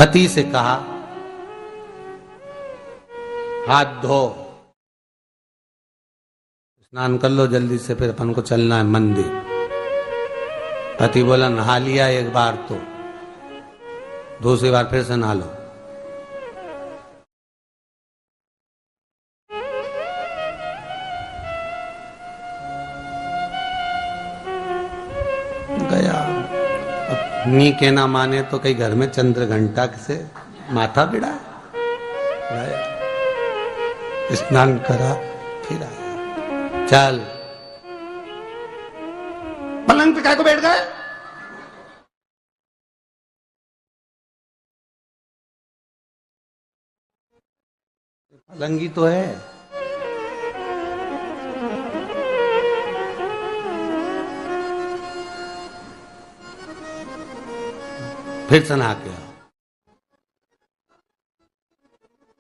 पति से कहा हाथ धो, स्नान कर लो जल्दी से, फिर अपन को चलना है मंदिर। पति बोला नहा लिया एक बार तो दूसरी बार फिर से नहा लो। गया, अपनी के ना माने तो कई घर में चंद्र घंटा से माथा बिड़ा, गया स्नान करा फिर आया। चल पलंग पे काय को बैठ गए? पलंगी तो है। फिर से नहा के आओ।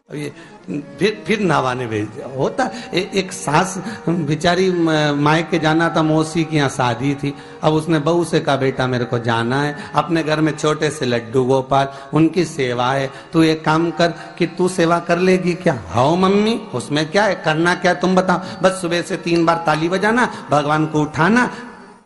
ये फिर नहावाने भेज दिया। होता एक सास बेचारी मायके जाना था, मौसी की यहाँ शादी थी। अब उसने बहू से कहा बेटा मेरे को जाना है, अपने घर में छोटे से लड्डू गोपाल, उनकी सेवा है, तू एक काम कर कि तू सेवा कर लेगी क्या? हाँ मम्मी, उसमें क्या है, करना क्या है तुम बताओ। बस सुबह से 3 बार ताली बजाना, भगवान को उठाना,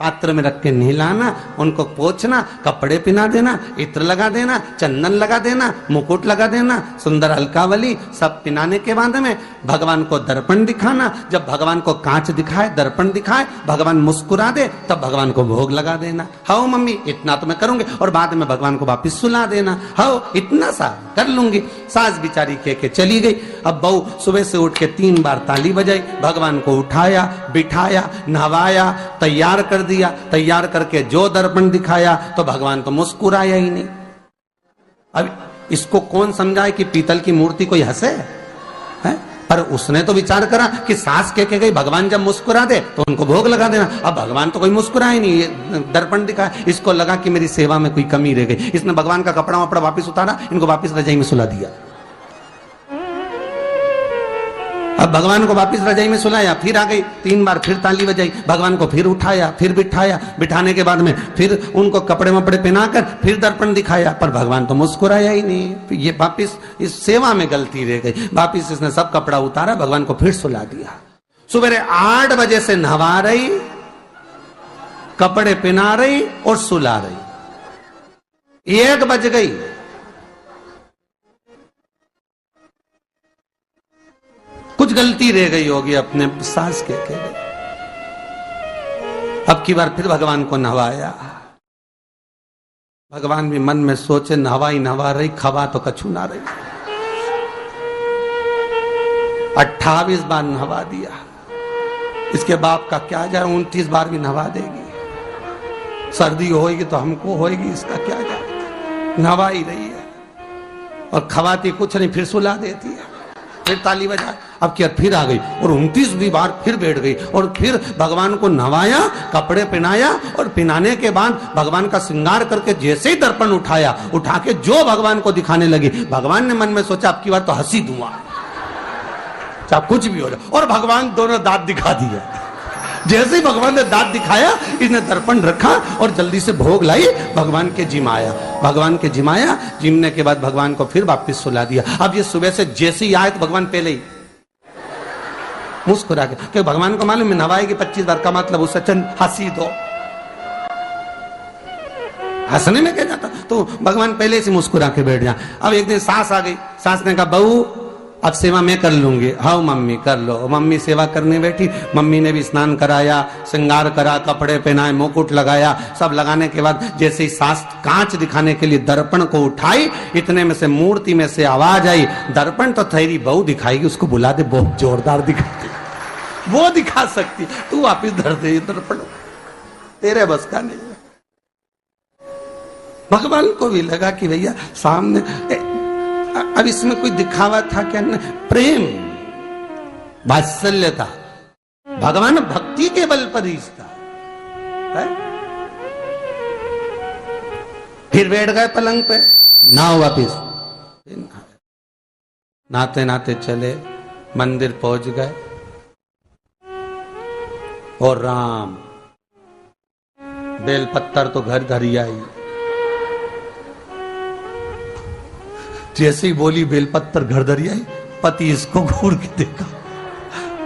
पात्र में रख के नहलाना, उनको पोंछना, कपड़े पहना देना, इत्र लगा देना, चंदन लगा देना, मुकुट लगा देना, सुंदर अलकावली सब पिनाने के बाद में भगवान को दर्पण दिखाना। जब भगवान को कांच दिखाए, दर्पण दिखाए, भगवान मुस्कुरा दे, तब भगवान को भोग लगा देना। हाँ मम्मी इतना तो मैं करूंगी, और बाद में भगवान को वापिस सुला देना। हाँ इतना सा कर लूंगी। सास बिचारी कह के चली गई। अब बहू सुबह से उठ के 3 बार ताली बजाई, भगवान को उठाया, बिठाया, नहवाया, तैयार कर दिया। तैयार करके जो दर्पण दिखाया तो भगवान तो मुस्कुराया ही नहीं। अब इसको कौन समझाए कि पीतल की मूर्ति कोई हंसे है? पर उसने तो विचार करा कि सास कह के गई भगवान जब मुस्कुरा दे तो उनको भोग लगा देना। अब भगवान तो कोई मुस्कुराए नहीं, ये दर्पण दिखाया। इसको लगा कि मेरी सेवा में कोई कमी रह गई। इसने भगवान का कपड़ा वपड़ा वापिस उतारा, इनको वापिस रजाई में सुला दिया। अब भगवान को वापिस रजाई में सुलाया, फिर आ गई, 3 बार फिर ताली बजाई, भगवान को फिर उठाया, फिर बिठाया, बिठाने के बाद में फिर उनको कपड़े वपड़े पहनाकर फिर दर्पण दिखाया, पर भगवान तो मुस्कुराया ही नहीं। ये वापिस इस सेवा में गलती रह गई। वापिस इसने सब कपड़ा उतारा, भगवान को फिर सुला दिया। सुबह 8 बजे से नहवा रही, कपड़े पहना रही और सुला रही। 1 बज गई। कुछ गलती रह गई होगी अपने सास के गई। अब की बार फिर भगवान को नहवाया। भगवान भी मन में सोचे नहवा ही नहवा रही, खवा तो कछु ना रही। 28 बार नहवा दिया। इसके बाप का क्या जाए, 29 बार भी नहवा देगी। सर्दी होगी तो हमको होगी, इसका क्या जाए। नहवा ही रही है और खवाती कुछ नहीं, फिर सुला देती है, फिर ताली बजा। अब क्या फिर आ गई और 29वीं बार फिर बैठ गई और फिर भगवान को नहवाया, कपड़े पहनाया और पहनाने के बाद भगवान का श्रृंगार करके जैसे ही दर्पण उठाया, उठा के जो भगवान को दिखाने लगी, भगवान ने मन में सोचा अब की बार तो हंसी दूंगा, चाहे कुछ भी हो जाए। और भगवान दोनों दांत दिखा दिए। जैसे ही भगवान ने दांत दिखाया, इसने दर्पण रखा और जल्दी से भोग लाई, भगवान के जिमाया। भगवान के जिमाया, जिमने के बाद भगवान को फिर वापस सुला दिया। अब ये सुबह से जैसे ही आए तो भगवान पहले ही मुस्कुरा के, क्योंकि भगवान को मालूम है नवाएगी 25 बार का मतलब उसे चंद हंसी दो, हंसने में क्या जाता। तो भगवान पहले से मुस्कुरा के बैठ जा। अब एक दिन सास आ गई। सास ने कहा बहू अब सेवा मैं कर लूंगी। हाँ मम्मी कर लो। मम्मी सेवा करने बैठी। मम्मी ने भी स्नान कराया, श्रृंगार करा, कपड़े पहनाए, मुकुट लगाया। सब लगाने के बाद जैसे ही सास कांच दिखाने के लिए दर्पण को उठाई, इतने में से मूर्ति में से आवाज आई, दर्पण तो तेरी बहू दिखाएगी, उसको बुला दे, बहुत जोरदार दिखाती, वो दिखा सकती, तू वापिस धर दे दर्पण, तेरे बस का नहीं। भगवान को भी लगा कि भैया सामने, अब इसमें कोई दिखावा था क्या? प्रेम, वात्सल्य था। भगवान भक्ति के बल पर ही था। फिर बैठ गए पलंग पे, नाव वापिस नाते नाते चले, मंदिर पहुंच गए और राम बेलपत्तर तो घर घर ही आई। जैसे ही बोली बेलपत्र घर धरी आई, पति इसको घूर के देखा,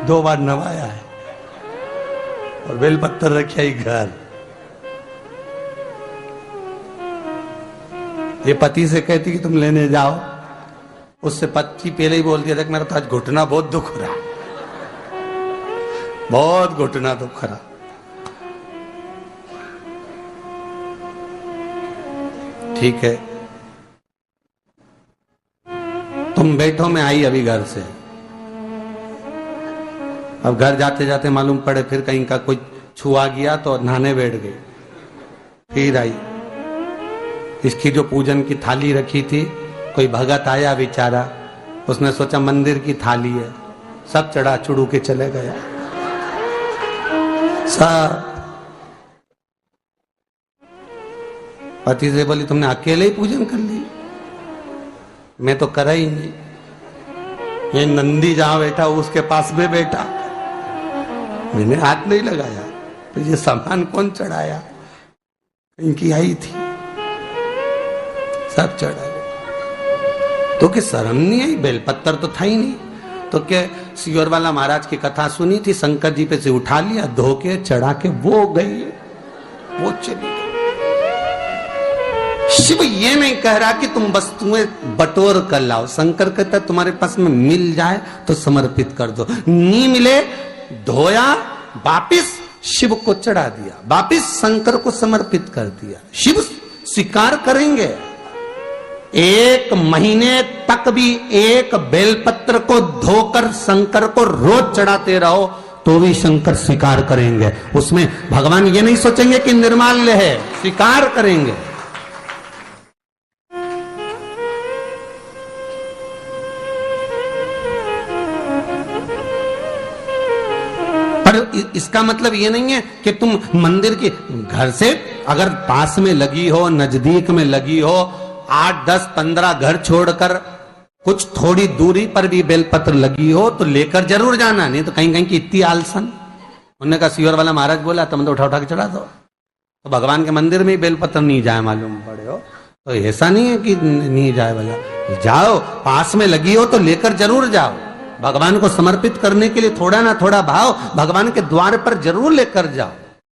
2 बार नवाया है और बेलपत्र रखी आई घर। ये पति से कहती कि तुम लेने जाओ, उससे पति पहले ही बोल दिया था कि मेरा तो आज घुटना बहुत दुख रहा, बहुत घुटना दुख रहा। ठीक है, तुम बैठो, मैं आई अभी घर से। अब घर जाते जाते मालूम पड़े फिर कहीं का कोई छुआ गया तो नहाने बैठ गई। फिर आई, इसकी जो पूजन की थाली रखी थी, कोई भगत आया बेचारा, उसने सोचा मंदिर की थाली है, सब चढ़ा चुड़ू के चले गया सब। पति से बोली तुमने अकेले ही पूजन कर ली, मैं तो करा ही नहीं। ये नंदी जहां बैठा उसके पास में बैठा, मैंने हाथ नहीं लगाया। तो ये सामान कौन चढ़ाया? इनकी आई थी, सब चढ़ाया। तो कि शर्म नहीं आई? बेलपत्तर तो था ही नहीं। तो क्या सियोर वाला महाराज की कथा सुनी थी, शंकर जी पे से उठा लिया, धो के चढ़ा के वो गई, वो चली गई। शिव ये नहीं कह रहा कि तुम वस्तुएं बटोर कर लाओ। शंकर कहता तुम्हारे पास में मिल जाए तो समर्पित कर दो, नहीं मिले धोया, वापिस शिव को चढ़ा दिया, वापिस शंकर को समर्पित कर दिया। शिव स्वीकार करेंगे। 1 महीने तक भी एक बेलपत्र को धोकर शंकर को रोज चढ़ाते रहो तो भी शंकर स्वीकार करेंगे। उसमें भगवान ये नहीं सोचेंगे कि निर्माल्य है, स्वीकार करेंगे। इसका मतलब ये नहीं है कि तुम मंदिर के घर से अगर पास में लगी हो, नजदीक में लगी हो, 8, 10, 15 घर छोड़कर कुछ थोड़ी दूरी पर भी बेलपत्र लगी हो तो लेकर जरूर जाना। नहीं तो कहीं कहीं की इतनी आलसन। उन्होंने कहा सियोर वाला महाराज बोला तुम तो उठा उठा के चढ़ा दो। तो भगवान के मंदिर में ही बेलपत्र नहीं जाए मालूम पड़े हो, तो ऐसा नहीं है कि नहीं जाए वाला, जाओ, पास में लगी हो तो लेकर जरूर जाओ। भगवान को समर्पित करने के लिए थोड़ा ना थोड़ा भाव भगवान के द्वार पर जरूर लेकर जाओ।